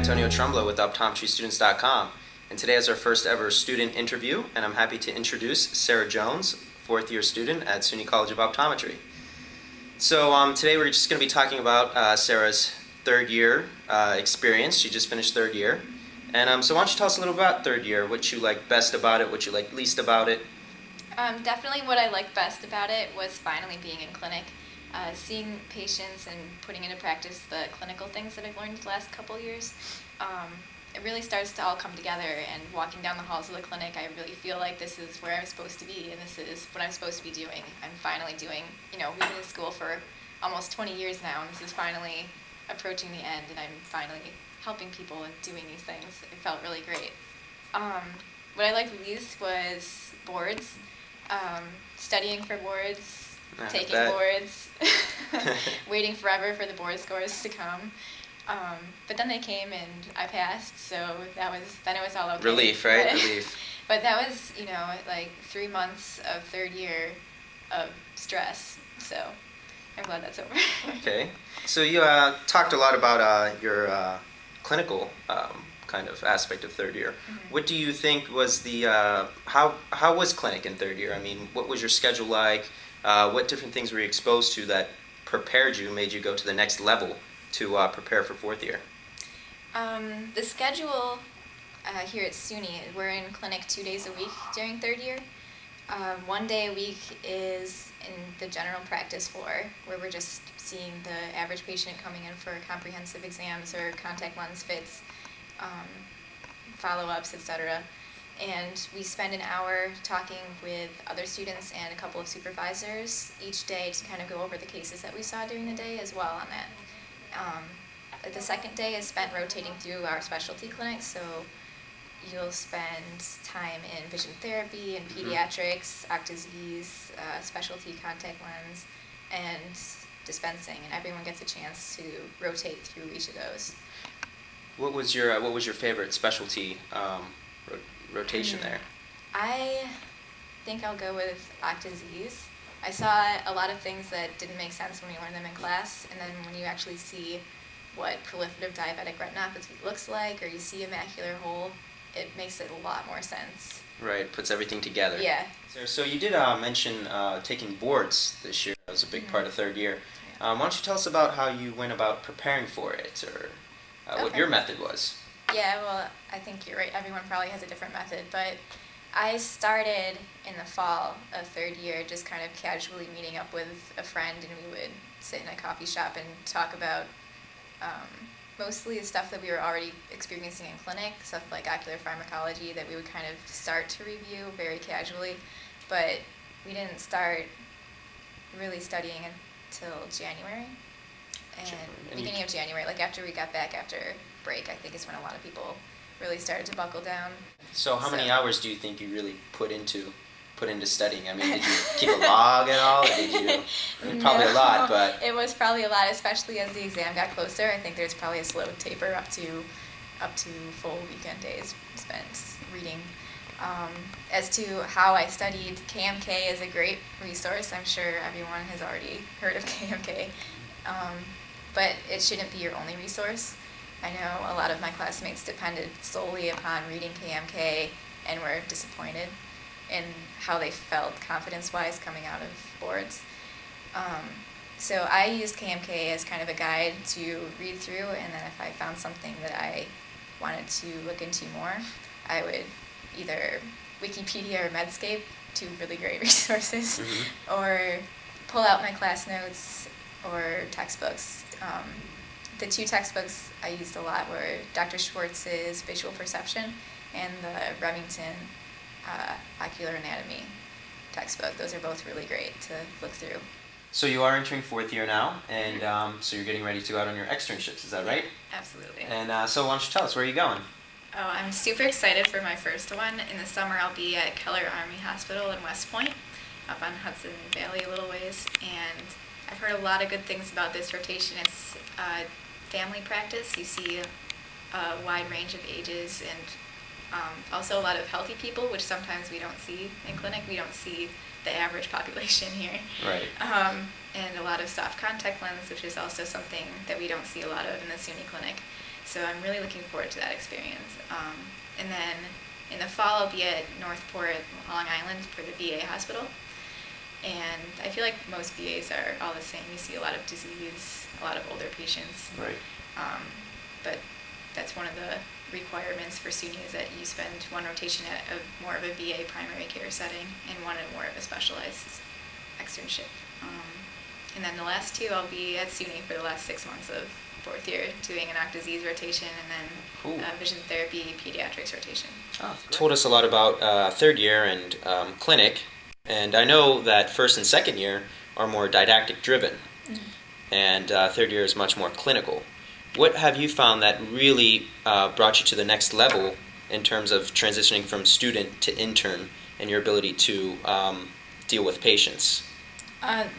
with OptometryStudents.com, and today is our first ever student interview, and I'm happy to introduce Sara Jones, fourth year student at SUNY College of Optometry. So today we're just going to be talking about Sara's third year experience. She just finished third year, and so why don't you tell us a little about third year, what you like best about it, what you like least about it. Definitely what I liked best about it was finally being in clinic. Seeing patients and putting into practice the clinical things that I've learned the last couple of years, it really starts to all come together, and walking down the halls of the clinic, I really feel like this is where I'm supposed to be, and this is what I'm supposed to be doing. I'm finally doing, we've been in school for almost 20 years now, and this is finally approaching the end, and I'm finally helping people and doing these things. It felt really great. What I liked least was boards, studying for boards, taking boards, waiting forever for the board scores to come. But then they came and I passed, so then it was all okay. Relief, right? Relief. But that was, like 3 months of third year of stress, so I'm glad that's over. Okay. So you talked a lot about your clinical kind of aspect of third year. Mm-hmm. What do you think was the, how was clinic in third year? I mean, what was your schedule like? What different things were you exposed to that prepared you, made you go to the next level to prepare for fourth year? The schedule here at SUNY, we're in clinic 2 days a week during third year. 1 day a week is in the general practice floor, where we're just seeing the average patient coming in for comprehensive exams or contact lens fits, follow-ups, etc. And we spend an hour talking with other students and a couple of supervisors each day to kind of go over the cases that we saw during the day as well on that. The second day is spent rotating through our specialty clinics, so you'll spend time in vision therapy and pediatrics, octazes, specialty contact lens, and dispensing, and everyone gets a chance to rotate through each of those. What was your favorite specialty rotation there? I think I'll go with octazes. I saw a lot of things that didn't make sense when we learned them in class, and then when you actually see what proliferative diabetic retinopathy looks like, or you see a macular hole, it makes it a lot more sense. Right, puts everything together. Yeah. So you did mention taking boards this year. That was a big part of third year. Why don't you tell us about how you went about preparing for it, or what your method was? Yeah, well, I think you're right. Everyone probably has a different method, but I started in the fall of third year just kind of casually meeting up with a friend, and we would sit in a coffee shop and talk about mostly the stuff that we were already experiencing in clinic, stuff like ocular pharmacology that we would kind of start to review very casually, but we didn't start really studying until January. And beginning of January, like after we got back after break, I think is when a lot of people really started to buckle down. So how many hours do you think you really put into studying? I mean, did you keep a log at all, or did you? I mean, probably a lot, but it was probably a lot, especially as the exam got closer. I think there's probably a slow taper up to full weekend days spent reading. As to how I studied, KMK is a great resource. I'm sure everyone has already heard of KMK. But it shouldn't be your only resource. I know a lot of my classmates depended solely upon reading KMK and were disappointed in how they felt confidence-wise coming out of boards. So I used KMK as kind of a guide to read through, and then if I found something that I wanted to look into more, I would either Wikipedia or Medscape, two really great resources, or pull out my class notes or textbooks. The two textbooks I used a lot were Dr. Schwartz's Visual Perception and the Remington Ocular Anatomy textbook. Those are both really great to look through. So you are entering fourth year now, and so you're getting ready to go out on your externships, is that right? Absolutely. And so why don't you tell us, where are you going? Oh, I'm super excited for my first one. In the summer I'll be at Keller Army Hospital in West Point, up on Hudson Valley a little ways, and I've heard a lot of good things about this rotation. It's family practice. You see a wide range of ages, and also a lot of healthy people, which sometimes we don't see in clinic. We don't see the average population here. Right. And a lot of soft contact lens, which is also something that we don't see a lot of in the SUNY clinic. So I'm really looking forward to that experience. And then in the fall, I'll be at Northport, Long Island, for the VA hospital. And I feel like most VAs are all the same. You see a lot of disease, a lot of older patients. Right. But that's one of the requirements for SUNY, is that you spend one rotation at more of a VA primary care setting and one at more of a specialized externship. And then the last two, I'll be at SUNY for the last 6 months of fourth year, doing an oct disease rotation and then vision therapy pediatrics rotation. Oh, told us a lot about third year and clinic, and I know that first and second year are more didactic driven, and third year is much more clinical. What have you found that really brought you to the next level in terms of transitioning from student to intern and your ability to deal with patients?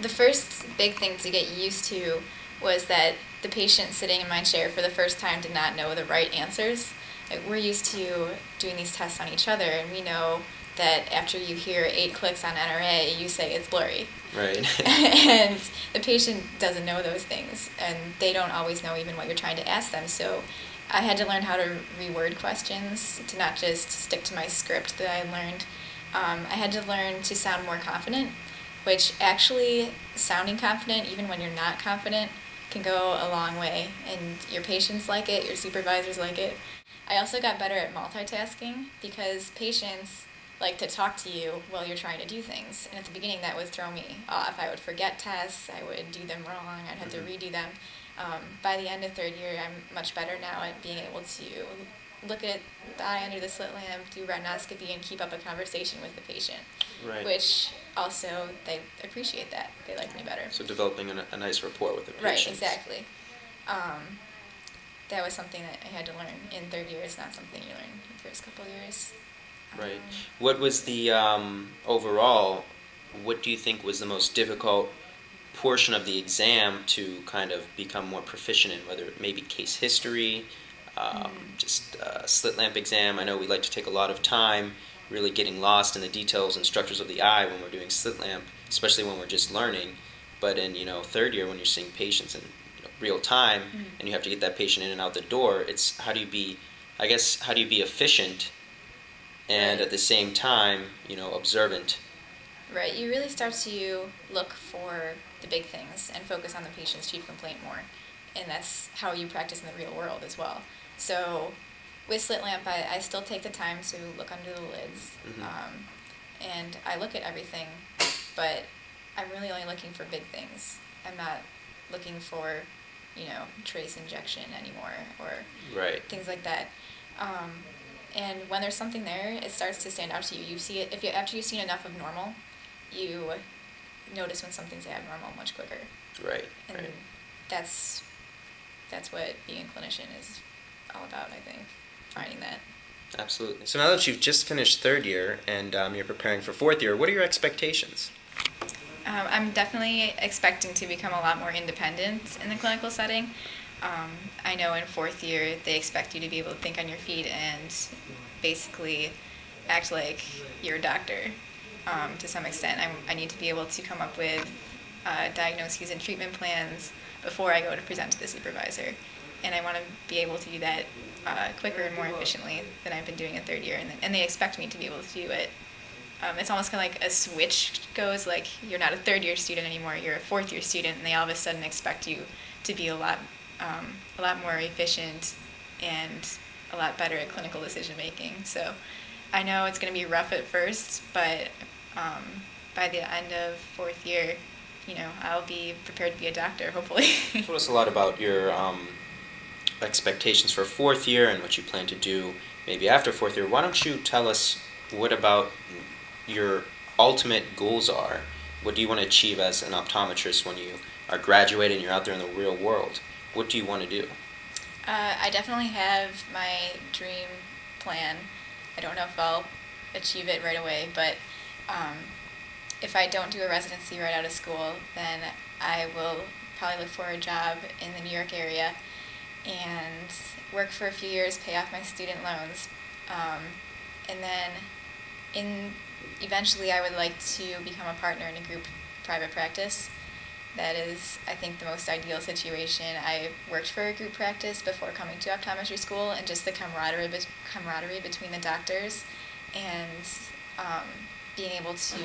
The first big thing to get used to was that the patient sitting in my chair for the first time did not know the right answers. Like, we're used to doing these tests on each other, and we know that after you hear 8 clicks on NRA, you say it's blurry. Right. And the patient doesn't know those things, and they don't always know even what you're trying to ask them. So I had to learn how to reword questions, to not just stick to my script that I learned. I had to learn to sound more confident, which actually, sounding confident even when you're not confident can go a long way, and your patients like it, your supervisors like it. I also got better at multitasking, because patients like to talk to you while you're trying to do things, and at the beginning that would throw me off. I would forget tests, I would do them wrong, I'd have to redo them. By the end of third year, I'm much better now at being able to look at the eye under the slit lamp, do retinoscopy, and keep up a conversation with the patient. Right. Which also, they appreciate that. They like me better. So developing a nice rapport with the patient. Right, exactly. That was something that I had to learn in third year. It's not something you learn in the first couple of years. Right. What was the overall, what do you think was the most difficult portion of the exam to kind of become more proficient in, whether it may be case history, just slit lamp exam? I know we like to take a lot of time really getting lost in the details and structures of the eye when we're doing slit lamp, especially when we're just learning. But in third year, when you're seeing patients in real time and you have to get that patient in and out the door, it's how do you be efficient and at the same time observant. Right, you really start to look for the big things and focus on the patient's chief complaint more, and that's how you practice in the real world as well. So with slit lamp, I still take the time to look under the lids, and I look at everything, but I'm really only looking for big things. I'm not looking for, trace injection anymore, or things like that. And when there's something there, it starts to stand out to you. You see it after you've seen enough of normal, you notice when something's abnormal much quicker. Right. And that's what being a clinician is all about, I think, finding that. Absolutely. So now that you've just finished third year and you're preparing for fourth year, what are your expectations? I'm definitely expecting to become a lot more independent in the clinical setting. I know in fourth year they expect you to be able to think on your feet and basically act like you're a doctor to some extent. I need to be able to come up with diagnoses and treatment plans before I go to present to the supervisor. And I want to be able to do that quicker and more efficiently than I've been doing in third year. And they expect me to be able to do it. It's almost kind of like a switch goes, like you're not a third year student anymore, you're a fourth year student, and they all of a sudden expect you to be a lot more efficient and a lot better at clinical decision making. So I know it's going to be rough at first, but by the end of fourth year, I'll be prepared to be a doctor, hopefully. You told us a lot about your expectations for fourth year and what you plan to do maybe after fourth year. Why don't you tell us what about your ultimate goals are? What do you want to achieve as an optometrist when you are graduating and you're out there in the real world? What do you want to do? I definitely have my dream plan. I don't know if I'll achieve it right away, but if I don't do a residency right out of school, then I will probably look for a job in the New York area and work for a few years, pay off my student loans, and then eventually I would like to become a partner in a group private practice. That is, I think, the most ideal situation. I worked for a group practice before coming to optometry school, and just the camaraderie between the doctors and being able to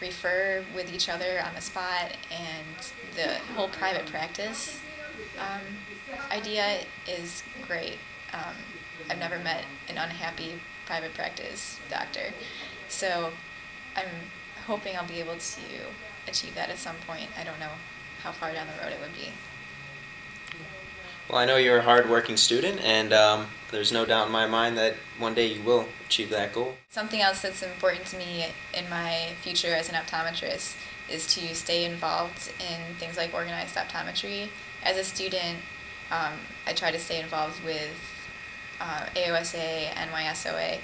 refer with each other on the spot, and the whole private practice idea is great. I've never met an unhappy private practice doctor, so I'm hoping I'll be able to achieve that at some point. I don't know how far down the road it would be. Well, I know you're a hard-working student, and there's no doubt in my mind that one day you will achieve that goal. Something else that's important to me in my future as an optometrist is to stay involved in things like organized optometry. As a student, I try to stay involved with AOSA, NYSOA,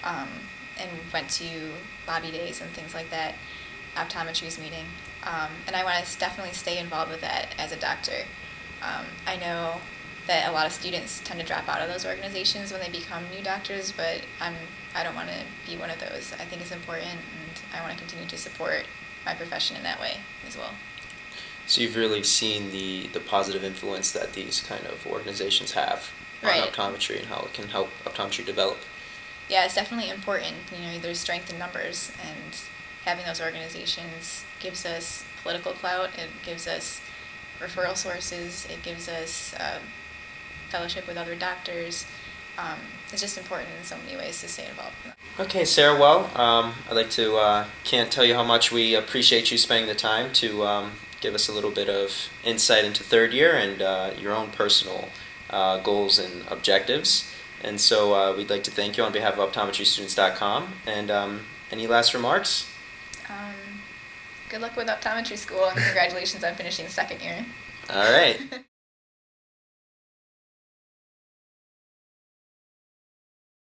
and went to lobby days and things like that, optometry's meeting. And I want to definitely stay involved with that as a doctor. I know that a lot of students tend to drop out of those organizations when they become new doctors, but I don't want to be one of those. I think it's important, and I want to continue to support my profession in that way as well. So you've really seen the positive influence that these kind of organizations have on optometry and how it can help optometry develop. Yeah, it's definitely important. There's strength in numbers, and having those organizations gives us political clout. It gives us referral sources. It gives us fellowship with other doctors. It's just important in so many ways to stay involved. Okay, Sarah, well, I'd like to, can't tell you how much we appreciate you spending the time to give us a little bit of insight into third year and your own personal goals and objectives. And so we'd like to thank you on behalf of optometrystudents.com. And any last remarks? Good luck with optometry school, and congratulations on finishing second year. All right.